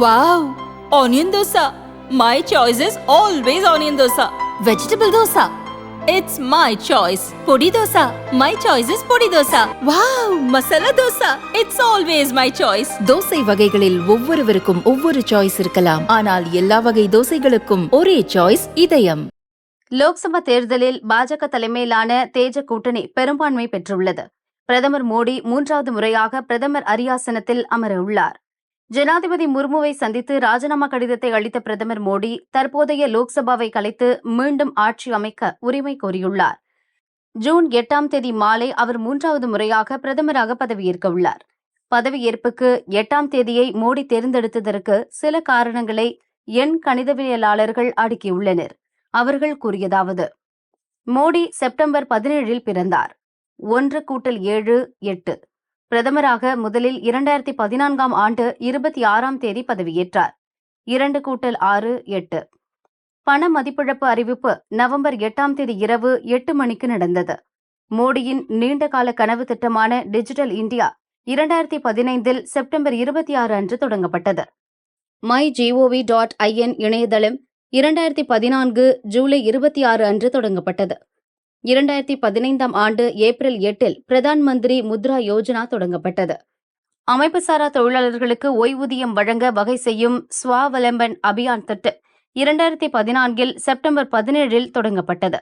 Wow! Onion dosa. My choice is always onion dosa. Vegetable dosa. It's my choice. Podi dosa. My choice is podi dosa. Wow! Masala dosa. It's always my choice. Dosa வகைகளில் ஒவ்வொருவருக்கும் ஒவ்வொரு choice இருக்கலாம். ஆனால் எல்லா வகை தோசைகளுக்கும் ஒரே choice இதயம். லோக்சபா தேர்தலில் பாஜக தலைமையிலான தேஜ கூட்டணி பெரும்பான்மை பெற்றுள்ளது. பிரதமர் மோடி 3வது முறையாக பிரதமர் அரியாசனத்தில் அமர உள்ளார். ஜனாதிபதி முர்முவை சந்தித்து ராஜினாமா கடிதத்தை அளித்த பிரதமர் மோடி தற்போதைய லோக்சபாவை கலைத்து மீண்டும் ஆட்சி அமைக்க உரிமை கோரியுள்ளார். ஜூன் 8ஆம் தேதி மாலை அவர் 3வது முறையாக பிரதமராக பதவியேற்க உள்ளார். பதவியேற்புக்கு 8ஆம் தேதியை மோடி தேர்ந்தெடுத்ததற்கு சில காரணங்களை எண் கணிதவியலாளர்கள் அடுக்கியுள்ளனர். அவர்கள் கூறியதாவது: மோடி செப்டம்பர் 17இல் பிறந்தார். 1+7 8. பிரதமராக முதலில் 2014ஆம் ஆண்டு 26ஆம் தேதி பதவியேற்றார். 2+6 8. பண மதிப்பிழப்பு அறிவிப்பு நவம்பர் 8ஆம் தேதி இரவு 8 மணிக்கு நடந்தது. மோடியின் நீண்டகால கனவு திட்டமான டிஜிட்டல் இந்தியா 2015இல் செப்டம்பர் 26 அன்று தொடங்கப்பட்டது. mygov.in இணையதளம் 2014 ஜூலை 26 அன்று தொடங்கப்பட்டது. 2015ஆம் ஆண்டு ஏப்ரல் 8இல் பிரதான் மந்திரி முத்ரா யோஜனா தொடங்கப்பட்டது. அமைப்புசாரா தொழிலாளர்களுக்கு ஓய்வூதியம் வழங்க வகை செய்யும் ஸ்வாவலம்பன் அபியான் திட்டம் 2014இல் செப்டம்பர் 17இல் தொடங்கப்பட்டது.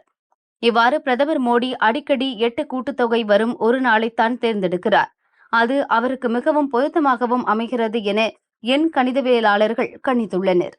இவ்வாறு பிரதமர் மோடி அடிக்கடி 8 கூட்டுத்தொகை வரும் ஒரு நாளைத்தான் தேர்ந்தெடுக்கிறார். அது அவருக்கு மிகவும் பொருத்தமாகவும் அமைகிறது என எண் கணிதவியலாளர்கள் கணித்துள்ளனர்.